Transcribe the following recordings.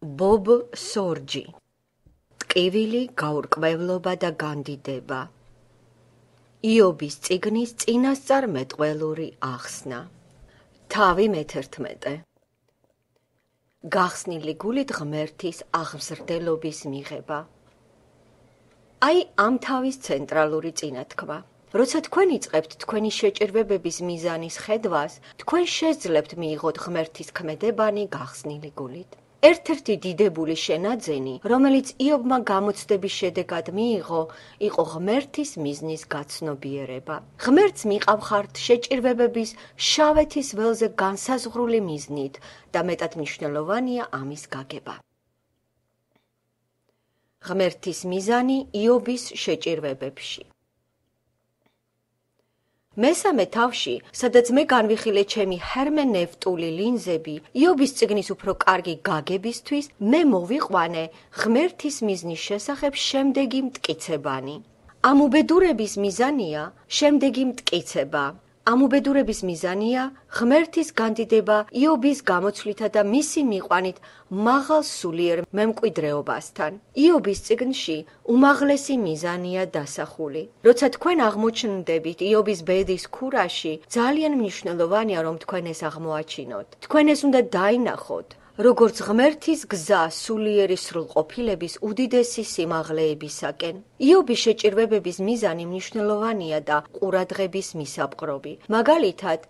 ბობ სორჯი. ტკივილი, გაურკვევლობა და განდიდება. იობის წიგნის წინასწარმეტყველური ახსნა. თავი მე-11. გახსნილი გულით ღმერთის აღმზრდელობის მიღება. აი ამ თავის ცენტრალური წინათქმა. როცა თქვენ იწყებთ თქვენი შეჭირვებების მიზანის ხედვას, თქვენ შეძლებთ მიიღოთ ღმერთის ქმედებანი გახსნილი გულით. ერთ-ერთი დიდებული შენაძენი, რომელიც იობმა გამოცდების შედეგად მიიღო, იყო ღმერთის მიზნის გაცნობიერება. ღმერთს მიყავხართ შეჭირვებების შავეთის ველზე განსაზღვრული მიზნით და მეტად მნიშვნელოვანია ამის გაგება. ღმერთის მიზანი იობის შეჭირვებებში. მესამე თავში, სადაც მე განვიხილე ჩემი ჰერმენევტული ლინზები, იობის წიგნის უფრო კარგი გაგებისთვის, მე მოვიყვანე ღმერთის მიზნის შესახებ შემდეგი მტკიცებანი. ამ უბედურების მიზანია შემდეგი მტკიცება. ამ უბედურების მიზანია ღმერთის განდიდება იობის გამოცვლითა და მისი მიყვანით მაღალ სულიერ მემკვიდრეობასთან. იობის წიგნში უმაღლესი მიზანია დასახული. როცა თქვენ აღმოჩნდებით იობის ბედის ქურაში, ძალიან მნიშვნელოვანია, რომ თქვენ ეს აღმოაჩინოთ. თქვენ ეს უნდა დაინახოთ, როგორც ღმერთის გზა სულიერი სრულყოფილების უდიდესი სიმაღლეებისაკენ. იობის შეჭირვებების მიზანი მნიშვნელოვანია და ყურადღების მისაპყრობი. მაგალითად,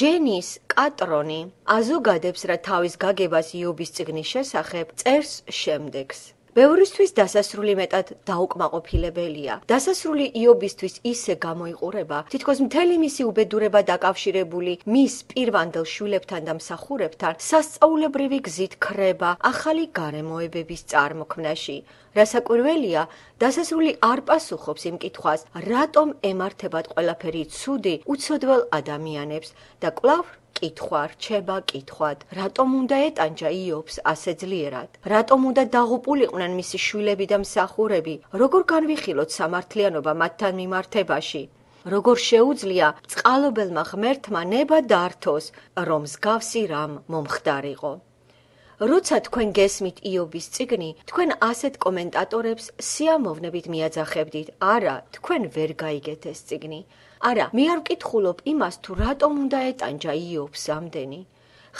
ჯენის კატრონი აზოგადებს რა თავის გაგებას იობის წიგნის შესახებ წერს შემდეგს. ბევრისთვის დასასრული მეტად დაუკმაყოფილებელია. დასასრული იობისთვის ისე გამოიყურება, თითქოს მთელი მისი უბედურება დაკავშირებული მის პირვანდელ შვილებთან და მსახურებთან სასწაულებრივი გზით ქრება ახალი გარემოებების წარმოქმნაში. რასაკვირველია, დასასრული არ პასუხობს იმ კითხვას, რატომ ემართებათ ყველაფერი ცუდი უცოდველ ადამიანებს და კვლავ კითხვა რჩება კითხვად, რატომ უნდა ეტანჯა იობს ასე ძლიერად? რატომ უნდა დაღუპულიყვნენ მისი შვილები და მსახურები? როგორ განვიხილოთ სამართლიანობა მათთან მიმართებაში? როგორ შეუძლია წყალობელმა ღმერთმა ნება დართოს, რომ მსგავსი რამ მომხდარიყო? როცა თქვენ გესმით იობის წიგნი, თქვენ ასეთ კომენტატორებს სიამოვნებით მიაძახებდით. არა, თქვენ ვერ გაიგეთ ეს წიგნი. არა, მე არ ვკითხულობ იმას, თუ რატომ უნდა ეტანჯა იობს ამდენი.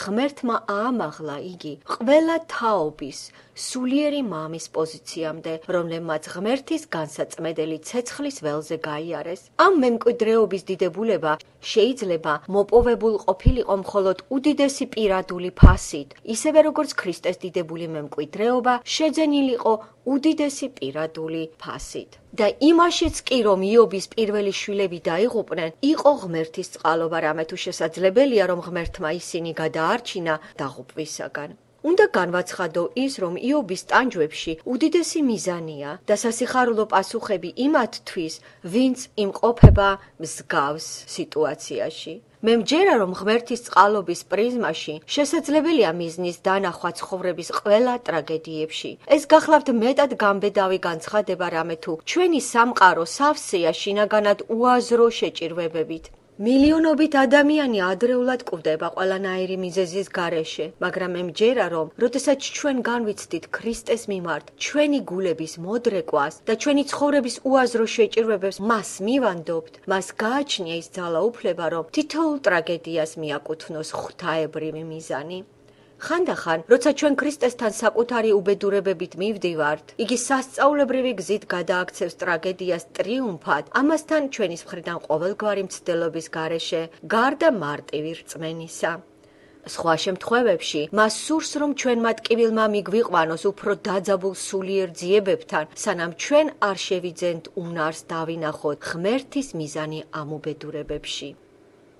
ღმერთმა აამაღლა იგი ყველა თაობის სულიერი მამის პოზიციამდე, რომლებმაც ღმერთის განსაწმედელი ცეცხლის ველზე გაიარეს. ამ მემკვიდრეობის დიდებულება შეიძლება მოპოვებულ ყოფილიყო მხოლოდ უდიდესი პირადული ფასით, ისევე როგორც ქრისტეს დიდებული მემკვიდრეობა შეძენილიყო უდიდესი პირადული ფასით. და იმაშიც კი, რომ იობის პირველი შვილები დაიღუპნენ, იყო ღმერთის წყალობა, რამე თუ შესაძლებელია, რომ ღმერთმა ისინი გადაარჩინა დაღუპვისაგან. უნდა განვაცხადო ის, რომ იობის ტანჯვებში უდიდესი მიზანია და სასიხარულო პასუხები იმათთვის, ვინც იმყოფება მსგავს სიტუაციაში. მე მჯერა, რომ ღმერთის წყალობის პრიზმაში შესაძლებელია მიზნის დანახვა ცხოვრების ყველა ტრაგედიებში. ეს გახლავთ მეტად გამბედავი განცხადება, რამე თუ ჩვენი სამყარო სავსეა შინაგანად უაზრო შეჭირვებებით. მილიონობით ადამიანი ადრეულად კვდება ყველანაირი მიზეზის გარეშე, მაგრამ მე მჯერა, რომ როდესაც ჩვენ განვიცდით ქრისტეს მიმართ ჩვენი გულების მოდრეკვას და ჩვენი ცხოვრების უაზრო შეჭირვებებს მას მივანდობთ, მას გააჩნია ის ძალაუფლება, რომ თითოეულ ტრაგედიას მიაკუთვნოს ღვთაებრივი მიზანი. ხანდახან, როცა ჩვენ ქრისტესთან საკუთარი უბედურებებით მივდივართ, იგი სასწაულებრივი გზით გადააქცევს ტრაგედიას ტრიუმფად, ამასთან ჩვენის მხრიდან ყოველგვარი მცდელობის გარეშე, გარდა მარტივი რწმენისა. სხვა შემთხვევებში, მას სურს, რომ ჩვენმა ტკივილმა მიგვიყვანოს უფრო დაძაბულ სულიერ ძიებებთან, სანამ ჩვენ არ შევიძენთ უნარს დავინახოთ ღმერთის მიზანი ამ უბედურებებში.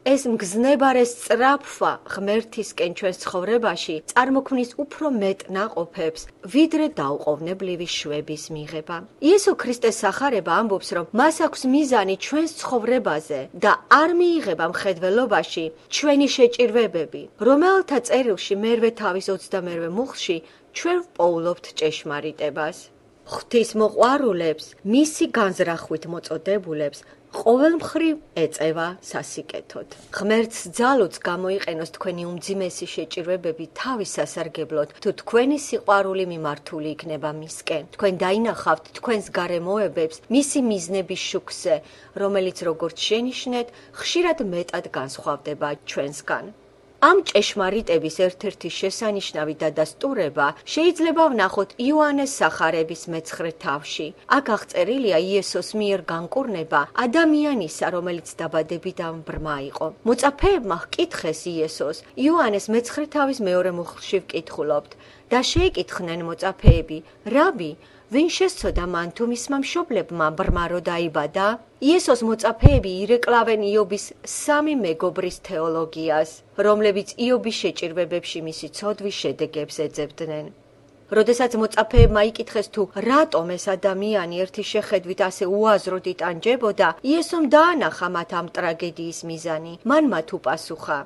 ეს მგზნებარე სწრაფვა ღმერთისკენ ჩვენს ცხოვრებაში წარმოქმნის უფრო მეტ ნაყოფებს, ვიდრე დაუყოვნებლივი შვების მიღება. იესო ქრისტეს სახარება ამბობს, რომ მას აქვს მიზანი ჩვენს ცხოვრებაზე და არ მიიღება მხედველობაში ჩვენი შეჭირვებები, რომელთა წერილში მერვე თავის 21 მუხლში ჩვენ ვპოულობთ ჭეშმარიტებას. ღვთისმოყვარულებს, მისი განზრახვით მოწოდებულებს ყოველ მხრივ ეწევა სასიკეთოდ. ღმერთს ძალუც გამოიყენოს თქვენი უმძიმესი შეჭირვებები თავის სასარგებლოდ, თუ თქვენი სიყვარული მიმართული იქნება მისკენ. თქვენ დაინახავთ თქვენს გარემოებებს მისი მიზნების შუქზე, რომელიც როგორც შენიშნეთ, ხშირად მეტად განსხვავდება ჩვენსგან. ამ ჭეშმარიტების ერთ-ერთი შესანიშნავი დადასტურება შეიძლება ვნახოთ იოანეს სახარების მე-9 თავში. აქ აღწერილია იესოს მიერ განკურნება ადამიანისა, რომელიც დაბადებიდან ბრმა იყო. მოწაფეებმა ჰკითხეს იესოს, იოანეს მე-9 თავის მეორე მუხლში ვკითხულობთ და შეეკითხნენ მოწაფეები, რაბი, ვინ შესწოდა მან თუ მისმა მშობლებმა ბრმა რო დაიბადა? იესოს მოწაფეები ირეკლავენ იობის 3 მეგობრის თეოლოგიას, რომლებიც იობის შეჭირვებებში მისი ცოდვის შედეგებს ეძებდნენ. როდესაც მოწაფეებმა იკითხეს თუ რატომ ეს ადამიანი ერთი შეხედვით ასე უაზროდ იტანჯებოდა, იესომ დაანახა მათ ამ ტრაგედიის მიზანი. მან მათ უპასუხა: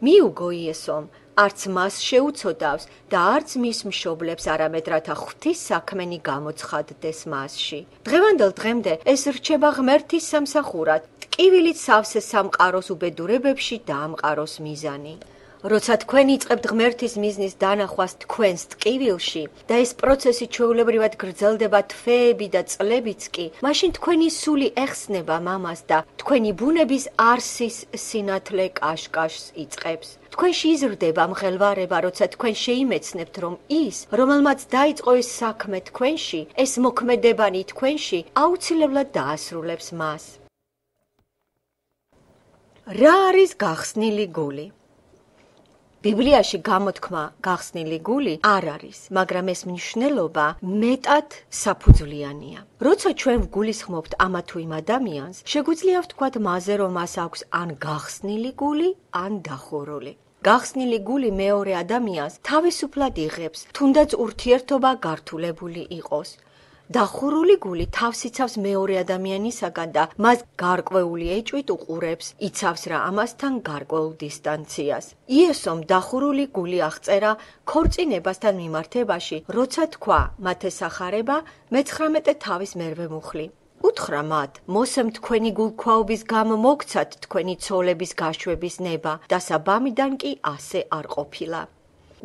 მიუგო იესომ, არც მას შეუცოდავს და არც მის მშობლებს, არამედ რათა ღვთის საქმენი გამოცხადდეს მასში. დღევანდელ დღემდე ეს რჩება ღმერთის სამსახურად, ტკივილით სავსე სამყაროს უბედურებებში დაამყაროს მიზანი. როცა თქვენ იწყებთ ღმერთის მიზნის დანახვას თქვენს ტკივილში და ეს პროცესი ჩვეულებრივად გრძელდება თვეები და წლებიც კი, მაშინ თქვენი სული ეხსნება მამას და თქვენი ბუნების არსის სინათლე კაშკაშს იწყებს. თქვენში იზრდება მღელვარება, როცა თქვენ შეიმეცნებთ, რომ ის, რომელმაც დაიწყო ეს საქმე თქვენში, ეს მოქმედებანი თქვენში, აუცილებლად დაასრულებს მას. რა არის გახსნილი გული? ბიბლიაში გამოთქმა გახსნილი გული არ არის, მაგრამ ეს მნიშვნელობა მეტად საფუძვლიანია. როცა ჩვენ ვგულისხმობთ ამა თუ იმ ადამიანს, შეგვიძლია ვთქვათ მასზე, რომ მას აქვს ან გახსნილი გული, ან დახურული. გახსნილი გული მეორე ადამიანს თავისუფლად იღებს, თუნდაც ურთიერთობა გართულებული იყოს. დახურული გული თავს იცავს მეორე ადამიანისაგან და მას გარკვეული ეჭვით უყურებს, იცავს რა ამასთან გარკვეულ დისტანციას. იესომ დახურული გული აღწერა ქორწინებასთან მიმართებაში, როცა თქვა მათ ესახარება მე-19 თავის მერვე მუხლი. უთხრა მათ, მოსემ თქვენი გულქვაობის გამო მოგცათ თქვენი ცოლების გაშვების ნება და საბამიდან კი ასე არ ყოფილა.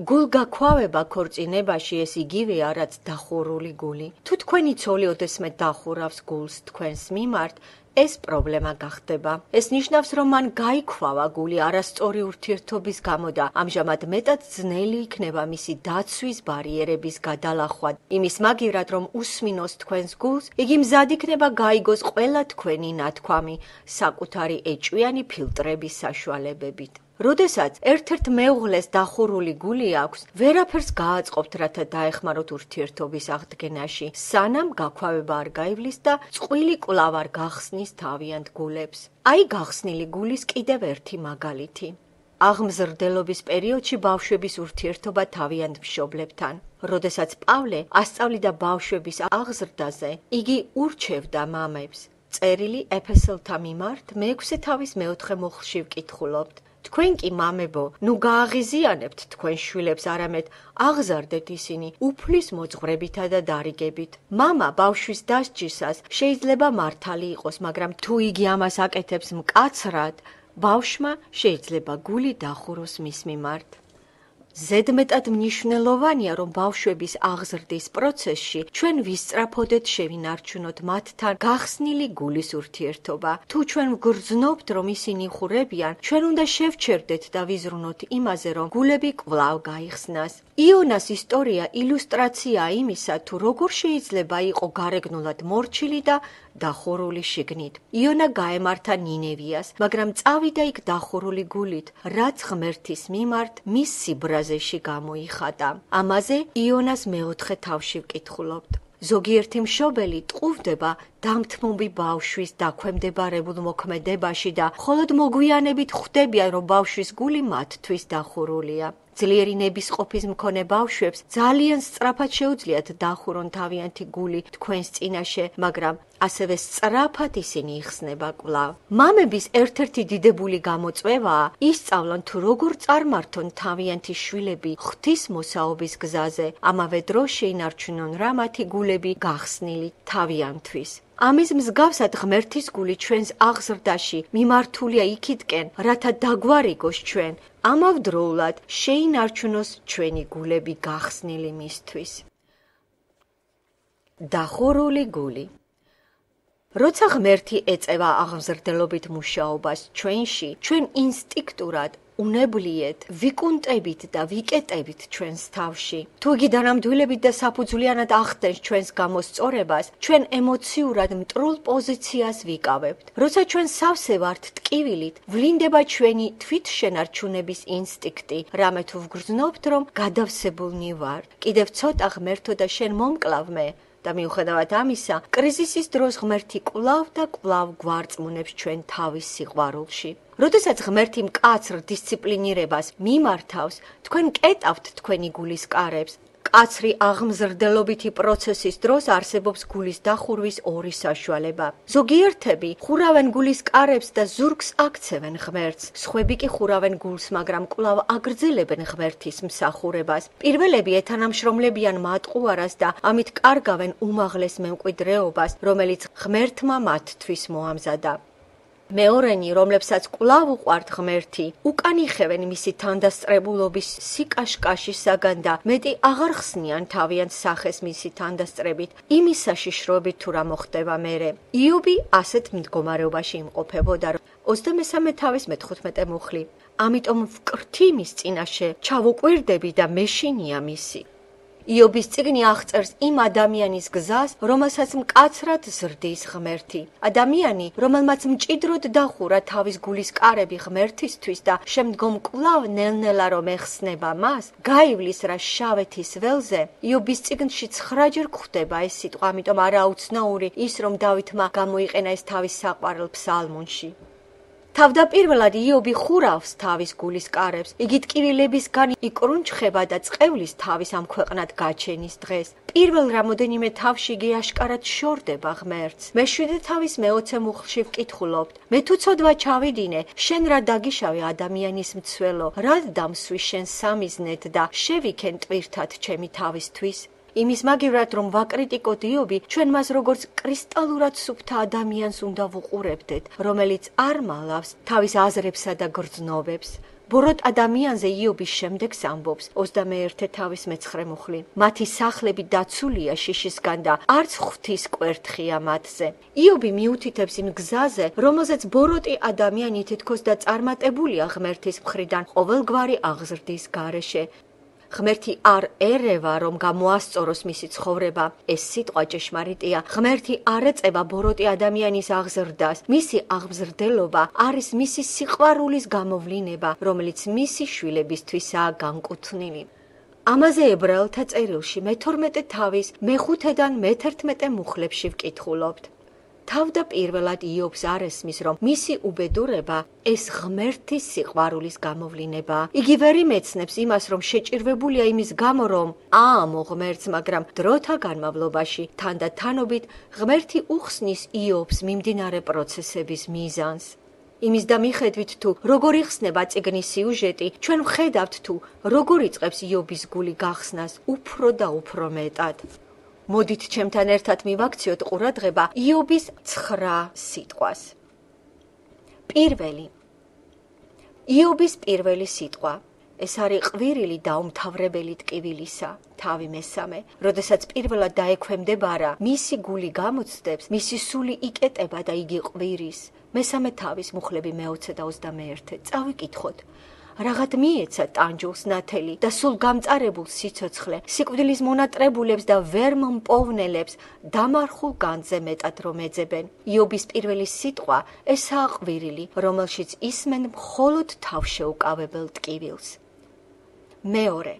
გულგაქვავება ქორწინებაში ეს იგივეა, რაც დახურული გული. თუ თქვენი ცოლი ოდესმე დახურავს გულს თქვენს მიმართ, ეს პრობლემა გახდება. ეს ნიშნავს, რომ მან გაიქვავა გული არასწორი ურთიერთობის გამო და ამჟამად მეტად ძნელი იქნება მისი დაცვის ბარიერების გადალახვა. იმის მაგივრად, რომ უსმინოს თქვენს გულს, იგი მზად იქნება გაიგოს ყველა თქვენი ნათქვამი საკუთარი ეჭვიანი ფილტრების საშუალებებით. როდესაც ერთ-ერთ მეუღლეს დახურული გული აქვს, ვერაფერს გააწყობთ, რათა დაეხმაროთ ურთიერთობის აღდგენაში, სანამ გაქვავება არ გაივლის და წყვილი კვლავ არ გახსნის თავიანთ გულებს. აი გახსნილი გულის კიდევ ერთი მაგალითი. აღმზრდელობის პერიოდში ბავშვების ურთიერთობა თავიანთ მშობლებთან. როდესაც პავლე ასწავლიდა ბავშვების აღზრდაზე, იგი ურჩევდა მამებს. წერილი ეფესელთა მიმართ მე-6 თავის მე-4 მუხლში ვკითხულობთ. თქვენ კი მამებო, ნუ გააღიზიანებთ თქვენ შვილებს, არამედ აღზარდეთ ისინი უფლის მოძღვრებითა და დარიგებით. მამა ბავშვის დასჯისას შეიძლება მართალი იყოს, მაგრამ თუ იგი ამას აკეთებს მკაცრად, ბავშვმა შეიძლება გული დახუროს მის მიმართ. ზედმეტად მნიშვნელოვანია, რომ ბავშვების აღზრდის პროცესში ჩვენ ვისწრაფოდეთ შევინარჩუნოთ მათთან გახსნილი გულის ურთიერთობა. თუ ჩვენ ვგრძნობთ, რომ ისინი იხურებიან, ჩვენ უნდა შევჩერდეთ და ვიზრუნოთ იმაზე, რომ გულები კვლავ გაიხსნას. იონას ისტორია ილუსტრაციაა იმისა, თუ როგორ შეიძლება იყო გარეგნულად მორჩილი და დახურული შიგნით. იონა გაემართა ნინევიას, მაგრამ წავიდა იქ დახურული გულით, რაც ღმერთის მიმართ მის სიბრაზეში გამოიხატა. ამაზე იონას მე-4 თავში ვკითხულობთ. ზოგიერთი მშობელი ტყუვდება დამთმობი ბავშვის დაქვემდებარებულ მოქმედებაში და მხოლოდ მოგვიანებით ხვდებიან, რომ ბავშვის გული მათთვის დახურულია. ძლიერი ნებისყოფის მქონე ბავშვებს ძალიან სწრაფად შეუძლიათ დახურონ თავიანთი გული თქვენს წინაშე, მაგრამ ასევე სწრაფად ისინი იხსნება კვლავ. მამების ერთ-ერთი დიდებული გამოწვევაა ისწავლონ თუ როგორ წარმართონ თავიანთი შვილები ღვთისმოსაობის გზაზე, ამავე დროს შეინარჩუნონ რა მათი გულები გახსნილი თავიანთვის. ამის მსგავსად ღმერთის გული ჩვენს აღზრდაში მიმართულია იქითკენ, რათა დაგვარიგოს ჩვენ, ამავდროულად შეინარჩუნოს ჩვენი გულები გახსნილი მისთვის. დახურული გული. როცა ღმერთი ეწევა აღმზრდელობით მუშაობას ჩვენში, ჩვენ ინსტინქტურად უნებლიეთ, ვიკუნტებით და ვიკეტებით ჩვენს თავში. თუ იგი დანამდვილებით და საფუძვლიანად ახდენს ჩვენს გამოსწორებას, ჩვენ ემოციურად მტრულ პოზიციას ვიკავებთ. როცა ჩვენ სავსე ვართ ტკივილით, ვლინდება ჩვენი თვითშენარჩუნების ინსტინქტი, რამე თუ ვგრძნობთ, რომ გადავსებულნი ვარ. კიდევ ცოტა ღმერთო და შენ მომკლავ მე. და მიუხედავად ამისა, კრიზისის დროს ღმერთი კვლავ და კვლავ გვარწმუნებს ჩვენ თავის სიყვარულში. როდესაც ღმერთი მკაცრ დისციპლინირებას მიმართავს, თქვენ კეტავთ თქვენი გულის კარებს. კაცრი აღმზრდელობითი პროცესის დროს არსებობს გულის დახურვის ორი საშუალება. ზოგიერთები ხურავენ გულის კარებს და ზურგს აქცევენ ღმერთს. სხვები კი ხურავენ გულს, მაგრამ კვლავ აგრძელებენ ღმერთის მსახურებას. პირველები ეთანამშრომლებიან მატყუარას და ამით კარგავენ უმაღლეს მემკვიდრეობას, რომელიც ღმერთმა მათთვის მოამზადა. მეორენი, რომლებსაც კვლავ უყვართ ღმერთი, უკან იხევენ მისი თანდასწრებულობის სიკაშკაშისაგან და მეტი აღარ ხსნიან თავიანთ სახეს მისი თანდასწრებით, იმის საშიშროებით თუ რა მოხდება მერე. იობი ასეთ მდგომარეობაში იმყოფებოდა. 23 თავის მე-15 მუხლი. ამიტომ ვკრთი მის წინაშე, ჩავუკვირდები და მეშინია მისი. იობის წიგნი აღწერს იმ ადამიანის გზას, რომელსაც მკაცრად ზრდის ღმერთი. ადამიანი, რომელმაც მჭიდროდ დახურა თავის გულის კარები ღმერთისთვის და შემდგომ კვლავ ნელ-ნელა რომ ეხსნება მას, გაივლის რა შავეთის ველზე. იობის წიგნში 9-ჯერ გვხვდება ეს სიტყვა, ამიტომ არაუცნაური ის, რომ დავითმა გამოიყენა ეს თავის საყვარელ ფსალმუნში. თავდაპირველად იობი ხურავს თავის გულის კარებს. იგი ტკივილებისგან იკრუნჩხება და წყევლის თავის ამ ქვეყნად გაჩენის დღეს. პირველ რამოდენიმე თავში იგი აშკარად შორდება ღმერთს. მე-7 თავის მე-20 მუხლში ვკითხულობთ. მე თუ ცოდვა ჩავიდინე, შენ რა დაგიშავე ადამიანის მცველო, რად დამსვი შენ სამიზნედ და შევიქენ ტვირთად ჩემი თავისთვის? იმის მაგივრად რომ ვაკრიტიკოთ იობი, ჩვენ მას როგორც კრისტალურად სუფთა ადამიანს უნდა ვუყურებდეთ, რომელიც არ მალავს თავის აზრებსა და გრძნობებს. ბოროტ ადამიანზე იობის შემდეგს ამბობს 21 თავის მე-9 მუხლი. მათი სახლები დაცულია შიშისგან და არც ღვთის კვერთხია მათზე. იობი მიუთითებს იმ გზაზე, რომელზეც ბოროტი ადამიანი თითქოს და წარმატებულია ღმერთის მხრიდან ყოველგვარი აღზრდის გარეშე. ღმერთი არ ერევა, რომ გამოასწოროს მისი ცხოვრება. ეს სიტყვა ჭეშმარიტია. ღმერთი არ ეწევა ბოროტი ადამიანის აღზრდას. მისი აღმზრდელობა არის მისი სიყვარულის გამოვლინება, რომელიც მისი შვილებისთვისაა განკუთვნილი. ამაზე ებრაელთა წერილში მე-12 თავის მე-5-დან მე-11 მუხლებში ვკითხულობთ. თავდაპირველად იობს არ ესმის, რომ მისი უბედურება ეს ღმერთის სიყვარულის გამოვლინება. იგი ვერ იმეცნებს იმას, რომ შეჭირვებულია იმის გამო, რომ აამო ღმერთს, მაგრამ დროთა განმავლობაში თანდათანობით ღმერთი უხსნის იობს მიმდინარე პროცესების მიზანს. იმის და მიხედვით თუ როგორ იხსნება წიგნის სიუჟეტი, ჩვენ ვხედავთ თუ როგორ იწყებს იობის გული გახსნას უფრო და უფრო მეტად. მოდით ჩემთან ერთად მივაქციოთ ყურადღება იობის 9 სიტყვას. პირველი. იობის პირველი სიტყვა. ეს არის ყვირილი და უმთავრებელი ტკივილისა, თავი მე-3. როდესაც პირველად დაექვემდებარა, მისი გული გამოცდებს, მისი სული იკეტება და იგი ყვირის. მე-3 თავის მუხლები მე-20 და 21. წავიკითხოთ. Რაღაც მიეცა ტანჯულს ნათელი და სულ გამწარებულ სიცოცხლე, სიკვდილის მონატრებულებს და ვერ მომპოვნელებს დამარხულ განძზე მეტად რომ ეძებენ. იობის პირველი სიტყვა ესაა ყვირილი, რომელშიც ისმენ მხოლოდ თავშეუკავებელ ტკივილს. მეორე.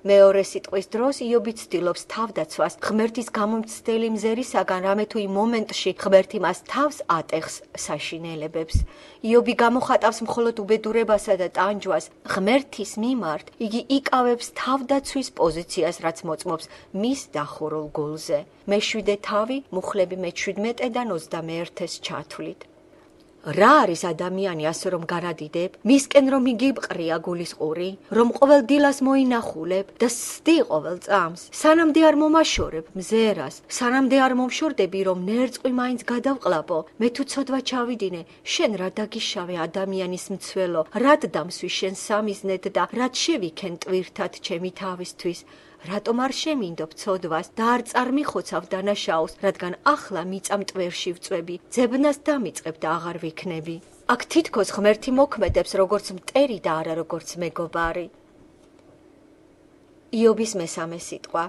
მეორე სიტყვის დროს იობი ცდილობს თავდაცვას ღმერთის გამომცდელი მზერისაგან, რამე თუ იმ მომენტში ღმერთი მას თავს ატეხს საშინელებებს. იობი გამოხატავს მხოლოდ უბედურებასა და ტანჯვას ღმერთის მიმართ, იგი იკავებს თავდაცვის პოზიციას, რაც მოწმობს მის დახურულ გულზე. მეშვიდე თავი მუხლები მე-17-დან 21-ს ჩათვლით. რა არის ადამიანი ასე რომ განადიდებ, მისკენ რომ იგი ბყრია გულის ყური, რომ ყოველ დილას მოინახულებ და სდი ყოველ წამს, სანამდე არ მომაშორებ მზერას, სანამდე არ მომშორდები რომ ნერწყვი მაინც გადავყლაპო, მე თუ ცოდვა ჩავიდინე, შენ რა დაგიშავე ადამიანის მცველო, რად დამსვი შენ სამიზნედ და რად შევიქენ ტვირთად ჩემი თავისთვის, რატომ არ შემინდობ ცოდვას და არ წარმიხოცავ დანაშაულს, რადგან ახლა მიწა მტვერში ვწვევი, ძებნას დამიწყებ და აღარ ვიქნები. აქ თითქოს ღმერთი მოქმედებს როგორც მტერი და არა როგორც მეგობარი. იობის მესამე სიტყვა.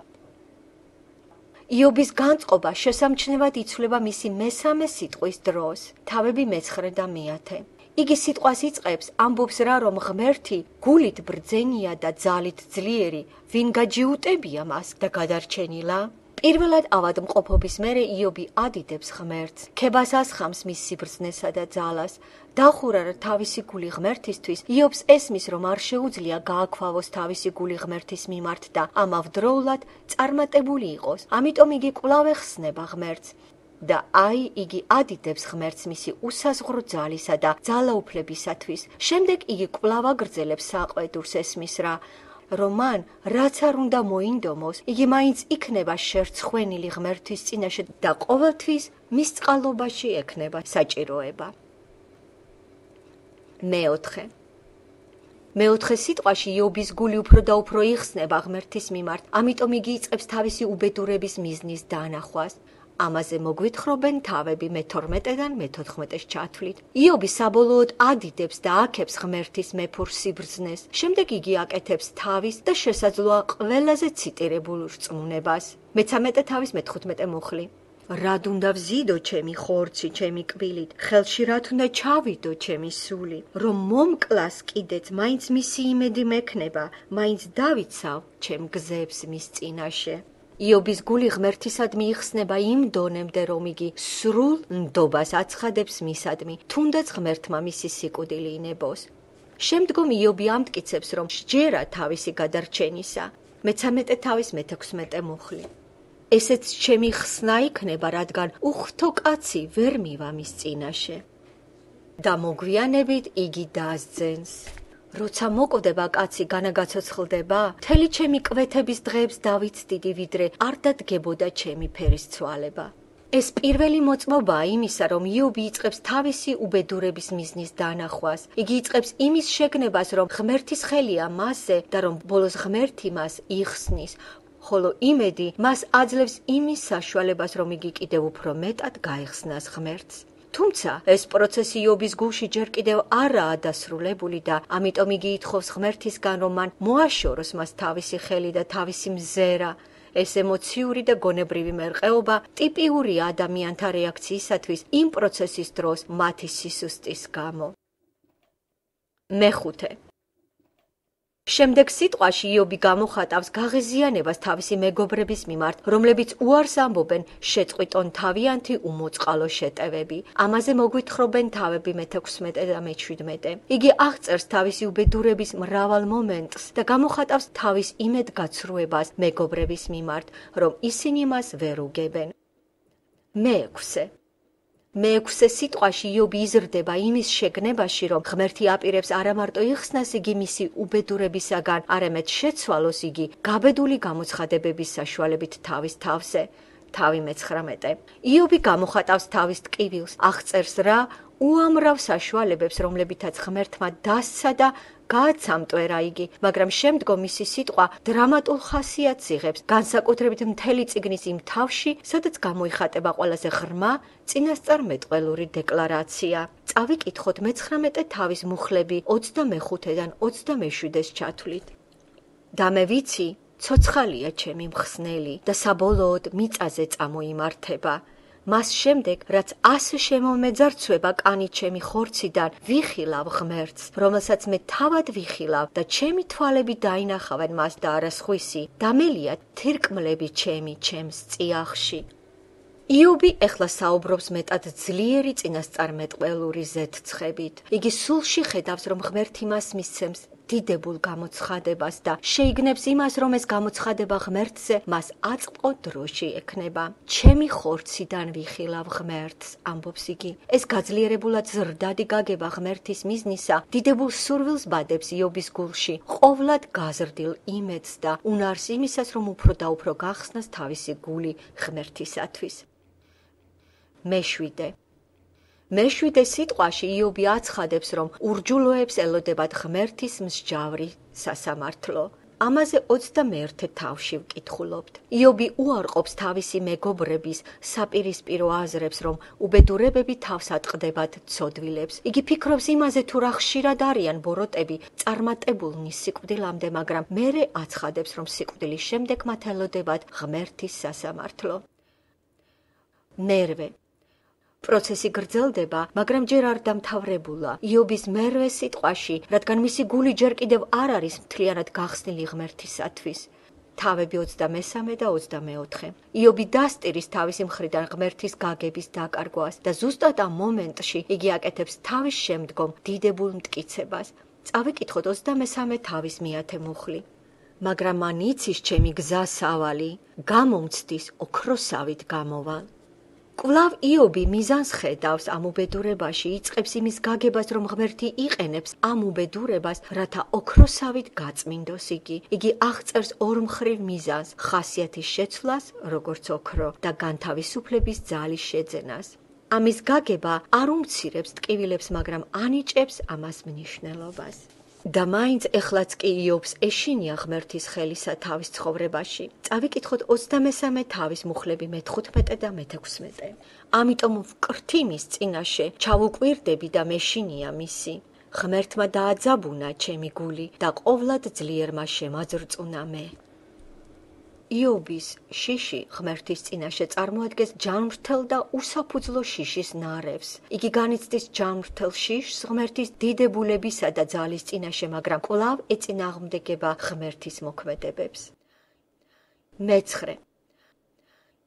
იობის განწყობა შესამჩნევად იცვლება მისი მესამე სიტყვის დროს, თავები მე-9 და მე-10. იგი სიტყვას იწყებს, ამბობს რა, რომ ღმერთი გულით ბრძენია და ძალით ძლიერი, ვინ გაჯიუტებია მას და გადარჩენილა? პირველად ავადმყოფობის მერე იობი ადიდებს ღმერთს, ქებას ასხამს მის სიბრძნესა და ძალას. დახურა რა თავისი გული ღმერთისთვის, იობს ესმის, რომ არ შეუძლია გააქვავოს თავისი გული ღმერთის მიმართ და ამავდროულად წარმატებული იყოს. ამიტომ იგი კვლავ ეხსნება ღმერთს. და აი იგი ადიდებს ღმერთს მისი უსაზღვრო ძალისა და ძალაუფლებისათვის. შემდეგ იგი კვლავ აგრძელებს საყვედურს ესმის რა, რომ მან რაც არ უნდა მოინდომოს, იგი მაინც იქნება შერცხვენილი ღმერთის წინაშე და ყოველთვის მის წყალობაში ექნება საჭიროება. მეოთხე სიტყვაში იობის გული უფრო და უფრო იხსნება ღმერთის მიმართ, ამიტომ იგი იწყებს თავისი უბედურების მიზნის დაანახვას. ამაზე მოგვითხრობენ თავები მე-12-დან მე-14-ს ჩათვლით. იობი საბოლოოდ ადიდებს და აქებს ღმერთის მეფურ სიბრძნეს. შემდეგ იგი აკეთებს თავის და შესაძლოა ყველაზე ციტირებულ რწმუნებას. მე-13 თავის მე-15 მუხლი. რად უნდა ვზიდო ჩემი ხორცი, ჩემი კბილით, ხელში რად უნდა ჩავიდო ჩემი სული, რომ მომკლას კიდეც მაინც მისი იმედი მექნება, მაინც დავიცავ ჩემ გზებს მის წინაშე. იობის გული ღმერთისადმი იხსნება იმ დონემდე, რომ იგი სრულ ნდობას აცხადებს მისადმი, თუნდაც ღმერთმა მისი სიკვდილი ინებოს. შემდგომ იობი ამტკიცებს, რომ სჯერა თავისი გადარჩენისა. მე-13 თავის მე-16 მუხლი. ესეც ჩემი ხსნა იქნება, რადგან უხთო კაცი ვერ მივა მის წინაშე. და მოგვიანებით იგი დასძენს. როცა მოკვდება კაცი განაგაცოცხლდება, მთელი ჩემი კვეთების დღეებს დავიცდიდი, ვიდრე არ დადგებოდა ჩემი ფერის ცვალება. ეს პირველი მოწმობაა იმისა, რომ იობი იწყებს თავისი უბედურების მიზნის დაანახვას. იგი იწყებს იმის შეგნებას, რომ ღმერთის ხელია მასზე და რომ ბოლოს ღმერთი მას იხსნის, ხოლო იმედი მას აძლევს იმის საშუალებას, რომ იგი კიდევ უფრო მეტად გაეხსნას ღმერთს. თუმცა ეს პროცესი იობის გულში ჯერ კიდევ არაა დასრულებული და ამიტომ იგი ითხოვს ღმერთისგან, რომ მან მოაშოროს მას თავისი ხელი და თავისი მზერა. ეს ემოციური და გონებრივი მერყეობა ტიპიურია ადამიანთა რეაქციისათვის იმ პროცესის დროს მათი სისუსტის გამო. მე-5. შემდეგ სიტყვაში იობი გამოხატავს გაღიზიანებას თავისი მეგობრების მიმართ, რომლებიც უარს ამბობენ შეწყვიტონ თავიანთი უმოწყალო შეტევები. ამაზე მოგვითხრობენ თავები მე-16 და მე-17. იგი აღწერს თავისი უბედურების მრავალ მომენტს და გამოხატავს თავის იმედგაცრუებას მეგობრების მიმართ, რომ ისინი მას ვერ უგებენ. მე-6. მე-6 სიტყვაში იობი იზრდება იმის შეგნებაში, რომ ღმერთი აპირებს არა მარტო იხსნას იგი მისი უბედურებისაგან, არამედ შეცვალოს იგი გაბედული გამოცხადებების საშუალებით თავის თავზე. თავი მე-19. იობი გამოხატავს თავის ტკივილს, აღწერს რა უამრავ საშუალებებს, რომლებითაც ღმერთმა დასცა და გააცამტვერა იგი, მაგრამ შემდგომ მისი სიტყვა დრამატულ ხასიათს იღებს, განსაკუთრებით მთელი წიგნის იმ თავში, სადაც გამოიხატება ყველაზე ღრმა წინასწარმეტყველური დეკლარაცია. წავიკითხოთ მე-19 თავის მუხლები 25-დან 27-ს ჩათვლით. და მე ვიცი, ცოცხალია ჩემი მხსნელი და საბოლოოდ მიწაზე წამოიმართება. მას შემდეგ, რაც ასე შემომეძარცვება კანი ჩემი ხორციდან, ვიხილავ ღმერთს, რომელსაც მე თავად ვიხილავ და ჩემი თვალები დაინახავენ მას და არა სხვისი. დამელია თირკმლები ჩემი ჩემს წიაღში. იობი ეხლა საუბრობს მეტად ძლიერი წინასწარმეტყველური ზეთცხებით. იგი სულში ხედავს, რომ ღმერთი მას მისცემს დიდებულ გამოცხადებას და შეიგნებს იმას, რომ ეს გამოცხადება ღმერთზე მას აწყო დროში ექნება. ჩემი ხორციდან ვიხილავ ღმერთს, ამბობს იგი. ეს გაძლიერებულად ზრდადი გაგება ღმერთის მიზნისა დიდებულ სურვილს ბადებს იობის გულში, ყოვლად გაზრდილ იმედს და უნარს იმისას, რომ უფრო და უფრო გახსნას თავისი გული ღმერთისათვის. მეშვიდე სიტყვაში იობი აცხადებს, რომ ურჯულოებს ელოდებათ ღმერთის მსჯავრი სასამართლო. ამაზე 21 თავში ვკითხულობთ. იობი უარყოფს თავისი მეგობრების საპირისპირო აზრებს, რომ უბედურებები თავს ატყდებათ ცოდვილებს. იგი ფიქრობს იმაზე, თუ რა ხშირად არიან ბოროტები წარმატებულნი სიკვდილამდე, მაგრამ მერე აცხადებს, რომ სიკვდილის შემდეგ მათ ელოდებათ ღმერთის სასამართლო. მერვე პროცესი გრძელდება, მაგრამ ჯერ არ დამთავრებულა. იობის მერვე სიტყვაში, რადგან მისი გული ჯერ კიდევ არ არის მთლიანად გახსნილი ღმერთისათვის. თავები 23 და 24. იობი დასტირის თავისი მხრიდან ღმერთის გაგების დაკარგვას და ზუსტად ამ მომენტში იგი აკეთებს თავის შემდგომ დიდებულ მტკიცებას. წავიკითხოთ 23 თავის მეათე მუხლი. მაგრამ მან იცის ჩემი გზასავალი, გამომცდის ოქროსავით გამოვალ. კვლავ იობი მიზანს ხედავს ამ უბედურებაში, იწყებს იმის გაგებას, რომ ღმერთი იყენებს ამ უბედურებას, რათა ოქროსავით გაწმინდოს იგი. იგი აღწერს ორმხრივ მიზანს, ხასიათის შეცვლას, როგორც ოქრო და განთავისუფლების ძალის შეძენას. ამის გაგება არ უმცირებს ტკივილებს, მაგრამ ანიჭებს ამას მნიშვნელობას. და მაინც ეხლაც კი იობს ეშინია ღმერთის ხელისა თავის ცხოვრებაში. წავიკითხოთ 23 თავის მუხლები მე-15 და მე-16. ამიტომ ვკრთი მის წინაშე, ჩავუკვირდები და მეშინია მისი. ღმერთმა დააძაბუნა ჩემი გული და ყოვლად ძლიერმა შემაძრწუნა მე. იობის შიში ღმერთის წინაშე წარმოადგენს ჯანმრთელ და უსაფუძვლო შიშის ნარევს. იგი განიცდის ჯანმრთელ შიშს ღმერთის დიდებულებისა და ძალის წინაშე, მაგრამ კვლავ ეწინააღმდეგება ღმერთის მოქმედებებს. მე-9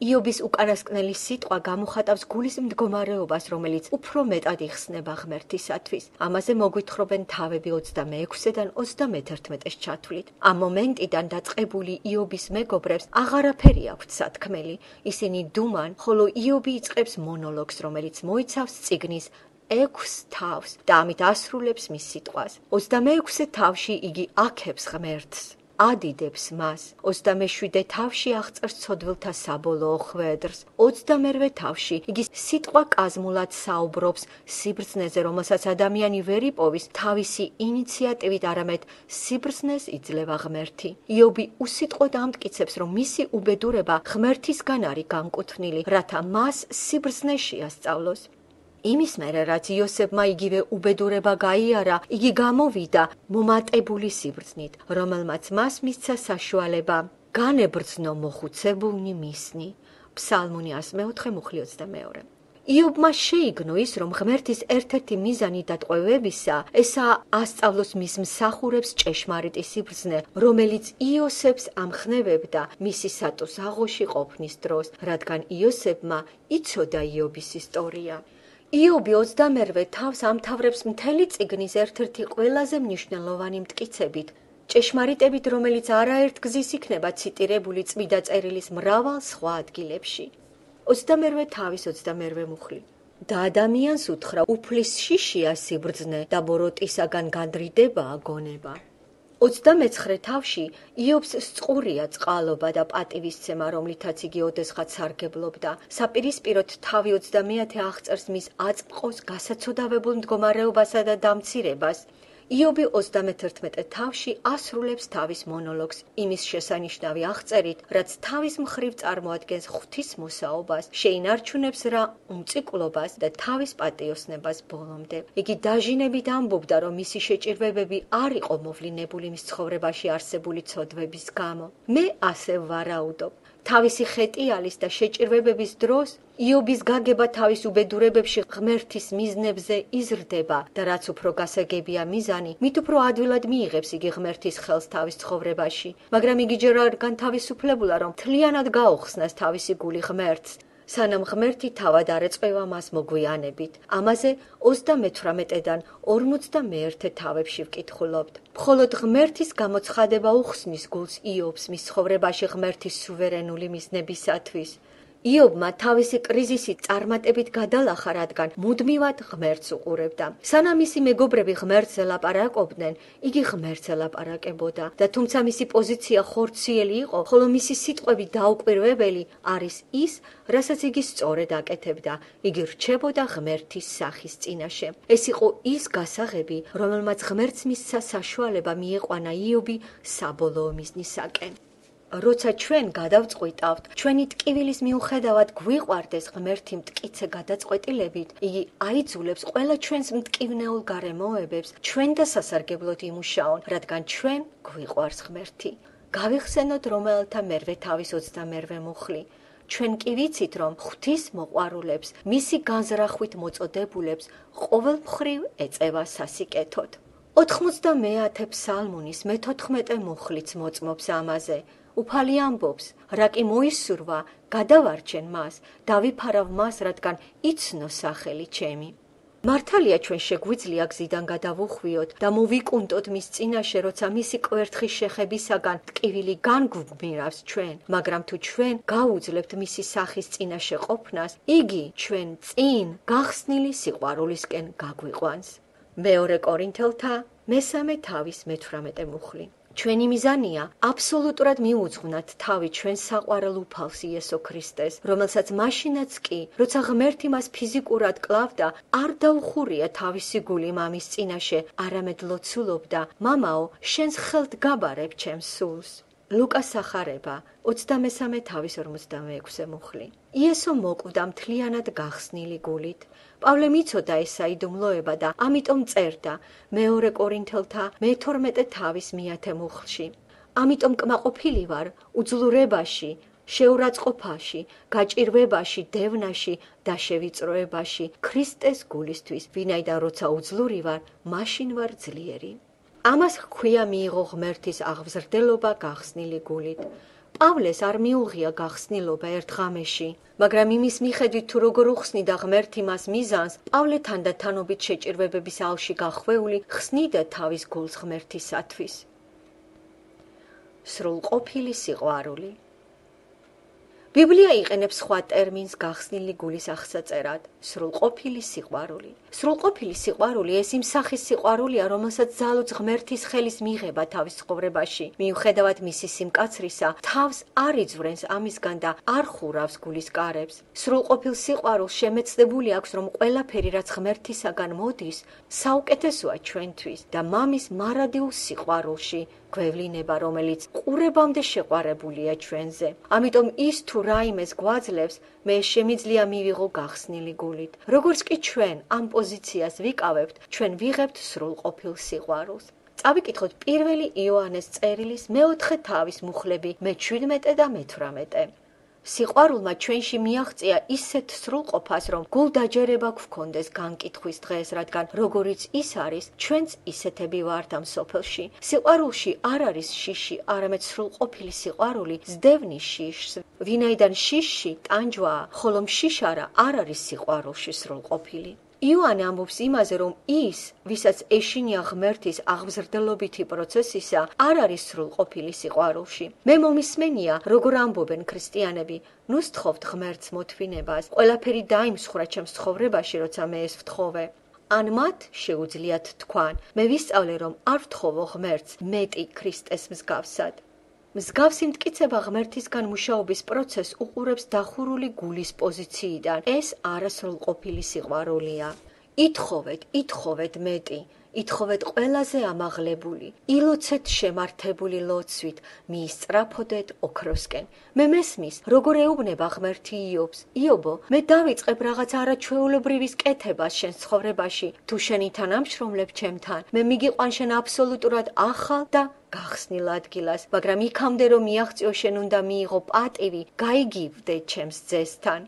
იობის უკანასკნელი სიტყვა გამოხატავს გულის მდგომარეობას, რომელიც უფრო მეტად იხსნება ღმერთისათვის. ამაზე მოგვითხრობენ თავები 26-დან 31-ს ჩათვლით. ამ მომენტიდან დაწყებული იობის მეგობრებს აღარაფერი აქვთ სათქმელი. ისინი დუმან, ხოლო იობი იწყებს მონოლოგს, რომელიც მოიცავს წიგნის 6 თავს და ამით ასრულებს მის სიტყვას. 26 თავში იგი აქებს ღმერთს. ადიდებს მას. 27 თავში აღწერს ცოდვილთა საბოლოო ხვედრს. 22 თავში იგი სიტყვა კაზმულად საუბრობს სიბრძნეზე, რომელსაც ადამიანი ვერ იპოვის თავისი ინიციატივით, არამედ სიბრძნეს იძლევა ღმერთი. იობი უსიტყვოდ ამტკიცებს, რომ მისი უბედურება ღმერთისგან არის განკუთვნილი, რათა მას სიბრძნე შეასწავლოს. იმის მერე, რაც იოსებმა იგივე უბედურება გაიარა, იგი გამოვიდა მომატებული სიბრძნით, რომელმაც მას მისცა საშუალება განებრძნო მოხუცებულნი მისნი. ფსალმუნი 104 მუხლი 22. იობმა შეიგნო ის, რომ ღმერთის ერთ-ერთი მიზანი დატყვევებისა ესაა ასწავლოს მის მსახურებს ჭეშმარიტი სიბრძნე, რომელიც იოსებს ამხნევებდა მისი სატუსაღოში ყოფნის დროს, რადგან იოსებმა იცოდა იობის ისტორია. იობი 28 თავს ამთავრებს მთელი წიგნის ერთ-ერთი ყველაზე მნიშვნელოვანი მტკიცებით, ჭეშმარიტებით, რომელიც არაერთ გზის იქნება ციტირებული წმიდა წერილის მრავალ სხვა ადგილებში. 21 თავის 21 მუხლი. და ადამიანს უთხრა, უფლის შიშია სიბრძნე და ბოროტისაგან განდრიდებაა გონება. 29 თავში იობს სწყურია წყალობა და პატივისცემა, რომლითაც იგი ოდესღაც სარგებლობდა. საპირისპიროდ თავი 30 აღწერს მის აწმყოს გასაცოდავებულ მდგომარეობასა და დამცირებას. იობი 31 თავში ასრულებს თავის მონოლოგს იმის შესანიშნავი აღწერით, რაც თავის მხრივ წარმოადგენს ღვთის მოსაობას, შეინარჩუნებს რა უმწიკლობას და თავის პატიოსნებას ბოლომდე. იგი დაჟინებით ამბობდა, რომ მისი შეჭირვებები არ იყო მოვლინებული მის ცხოვრებაში არსებული ცოდვების გამო. მე ასე ვარაუდობ. თავისი ხეტიალის და შეჭირვებების დროს იობის გაგება თავის უბედურებებში ღმერთის მიზნებზე იზრდება და რაც უფრო გასაგებია მიზანი, მით უფრო ადვილად მიიღებს იგი ღმერთის ხელს თავის ცხოვრებაში. მაგრამ იგი ჯერ არ განთავისუფლებულა, რომ მთლიანად გაუხსნას თავისი გული ღმერთს, სანამ ღმერთი თავად არ ეწვევა მას მოგვიანებით. ამაზე 38-დან 51 თავებში ვკითხულობთ. მხოლოდ ღმერთის გამოცხადება უხსნის გულს იობს მის ცხოვრებაში ღმერთის სუვერენული მიზნებისათვის. იობმა თავისი კრიზისი წარმატებით გადალახა, რადგან მუდმივად ღმერთს უყურებდა. სანამ მისი მეგობრები ღმერთზე ლაპარაკობდნენ, იგი ღმერთზე ლაპარაკებოდა და თუმცა მისი პოზიცია ხორციელი იყო, ხოლო მისი სიტყვები დაუკვირვებელი არის ის, რასაც იგი სწორედ აკეთებდა. იგი რჩებოდა ღმერთის სახის წინაშე. ეს იყო ის გასაღები, რომელმაც ღმერთს მისცა საშუალება მieყვანა იობი საბოლოო მიზნისაკენ. როცა ჩვენ გადავწყვიტავთ, ჩვენი ტკივილის მიუხედავად გვიყვარდეს ღმერთი მტკიცე გადაწყვეტილებით, იგი აიძულებს ყველა ჩვენს მტკივნეულ გარემოებებს ჩვენ დასასარგებლოდ იმუშაონ, რადგან ჩვენ გვიყვარს ღმერთი. გავიხსენოთ რომელთა მერვე თავის 22 მუხლი. ჩვენ კი ვიცით, რომ ღვთის მოყვარულებს, მისი განზრახვით მოწოდებულებს ყოველ მხრივ ეწევა სასიკეთოდ. 90 ფსალმუნის მე-14 მუხლიც მოწმობს ამაზე. უფალი ამბობს, რა კი მოისურვა, გადავარჩენ მას, დავიფარავ მას, რადგან იცნო სახელი ჩემი. მართალია ჩვენ შეგვიძლია გზიდან გადავუხვიოთ და მოვიკუნტოთ მის წინაშე, როცა მისი კვერთხის შეხებისაგან ტკივილი განგვგმირავს ჩვენ, მაგრამ თუ ჩვენ გავუძლებთ მისი სახის წინაშე ყოფნას, იგი ჩვენ წინ გახსნილი სიყვარულისკენ გაგვიყვანს. მეორე კორინთელთა 3 თავის მე-18 მუხლი. ჩვენი მიზანია აბსოლუტურად მიუძღვნათ თავი ჩვენ საყვარელ უფალს იესო ქრისტეს, რომელსაც მაშინაც კი, როცა ღმერთი მას ფიზიკურად კლავდა, არ დაუხურია თავისი გული მამის წინაშე, არამედ ლოცულობდა, მამაო, შენს ხელთ გაბარებ ჩემს სულს. ლუკას სახარება 23 თავის 46 მუხლი. იესო მოკვდა მთლიანად გახსნილი გულით. პავლემ იცოდა ეს საიდუმლოება და ამიტომ წერდა მეორე კორინთელთა მე-12 თავის 1 მუხლში. ამიტომ კმაყოფილი ვარ უძლურებაში, შეურაცხყოფაში, გაჭირვებაში, დევნაში და შევიწროებაში ქრისტეს გულისთვის, ვინაიდან როცა უძლური ვარ, მაშინ ვარ ძლიერი. ამას ჰქვია მიიღო ღმერთის აღზრდელობა გახსნილი გულით. პავლეს არ მიუღია გახსნილობა ერთ ღამეში, მაგრამ იმის მიხედვით თუ როგორ უხსნიდა ღმერთი მას მიზანს, პავლე თანდათანობით შეჭირვებების ალში გახვეული ხსნიდა თავის გულს ღმერთისათვის. სრულყოფილი სიყვარული. ბიბლია იყენებს სხვა ტერმინს გახსნილი გულის აღსაწერად, სრულყოფილი სიყვარული. სრულყოფილი სიყვარული ეს იმ სახის სიყვარულია, რომელსაც ძალუძ ღმერთის ხელის მიღება თავის ცხოვრებაში, მიუხედავად მისი სიმკაცრისა, თავს არ იძვრენს ამისგან და არ ხურავს გულის კარებს. სრულყოფილ სიყვარულს შემეცდებული აქვს, რომ ყველაფერი, რაც ღმერთისაგან მოდის, საუკეთესოა ჩვენთვის და მამის მარადიულ სიყვარულში გვევლინება, რომელიც ყურებამდე შეყვარებულია ჩვენზე. ამიტომ ის თუ რაიმეს გვაძლევს, მე შემიძლია მივიღო გახსნილი გულით. როგორც კი ჩვენ ამ პოზიციას ვიკავებთ, ჩვენ ვიღებთ სრულყოფილ სიყვარულს. წავიკითხოთ 1 იოანეს წერილის მე-4 თავის მუხლები მე-17 და მე-18. სიყვარულმა ჩვენში მიაღწია ისეთ სრულყოფას, რომ გულდაჯერება გვქონდეს განკითხვის დღეს, რადგან როგორიც ის არის, ჩვენც ისეთები ვართ ამ სოფელში. სიყვარულში არ არის შიში, არამედ სრულყოფილი სიყვარული ზდევნის შიშს, ვინაიდან შიში ტანჯვაა, ხოლო შიშარა არ არის სიყვარულში სრულყოფილი. იოანე ამბობს იმაზე, რომ ის, ვისაც ეშინია ღმერთის აღზრდელობითი პროცესისა, არ არის სრულყოფილი სიყვარულში. მე მომისმენია, როგორ ამბობენ ქრისტიანები, ნუ სთხოვთ ღმერთს მოთმინებას, ყველაფერი დაიმსხვრა ჩემს ცხოვრებაში, როცა მე ეს ვთხოვე. ან მათ შეუძლიათ თქვან, მე ვისწავლე, რომ არ ვთხოვო ღმერთს მეტი ქრისტეს მსგავსად. მსგავსი მტკიცება ღმერთისგან მუშაობის პროცესს უყურებს დახურული გულის პოზიციიდან. ეს არასრულყოფილი სიყვარულია. ითხოვეთ მეტი. ითხოვეთ ყველაზე ამაღლებული, ილოცეთ შემართებული ლოცვით, მიისწრაფოდეთ ოქროსკენ. მე მესმის, როგორ ეუბნება ღმერთი იობს. იობო, მე დავიწყებ რაღაც არაჩვეულებრივის კეთებას შენს ცხოვრებაში. თუ შენი თანამშრომლებ ჩემთან, მე მიგიყვან შენ აბსოლუტურად ახალ და გახსნილ ადგილას, მაგრამ იქამდე რომ მიაღწიო შენ უნდა მიიღო პატივი, გაიგივდე ჩემს ძესთან.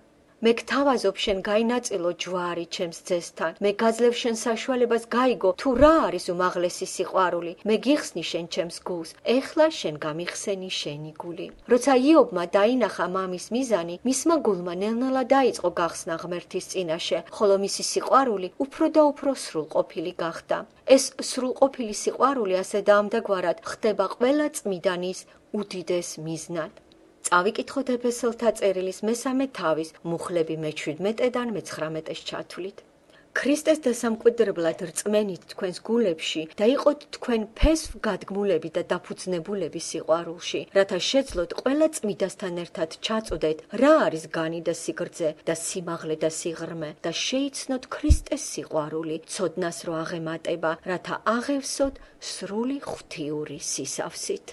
მე გთავაზობ შენ გაინაწილო ჯვარი ჩემს ძესთან. მე გაძლევ შენ საშუალებას გაიგო თუ რა არის უმაღლესი სიყვარული. მე გიხსნი შენ ჩემს გულს. ეხლა შენ გამიხსენი შენი გული. როცა იობმა დაინახა მამის მიზანი, მისმა გულმა ნელ-ნელა დაიწყო გახსნა ღმერთის წინაშე, ხოლო მისი სიყვარული უფრო და უფრო სრულყოფილი გახდა. ეს სრულყოფილი სიყვარული ასე დაამდაგვარად ხდება ყველა წმიდანის უდიდეს მიზნად. წავიკითხოთ ეფესელთა წერილის მესამე თავის მუხლები მე-17-დან მე-19-ს ჩათვლით. ქრისტეს დასამკვიდრებლად რწმენით თქვენს გულებში და იყოთ თქვენ ფესვ გადგმულები და დაფუძნებულები სიყვარულში, რათა შეძლოთ ყველა წმიდასთან ერთად ჩაწვდეთ რა არის განი და სიგრძე და სიმაღლე და სიღრმე და შეიცნოთ ქრისტეს სიყვარული, ცოდნას რო აღემატება, რათა აღევსოთ სრული ღვთიური სისავსით.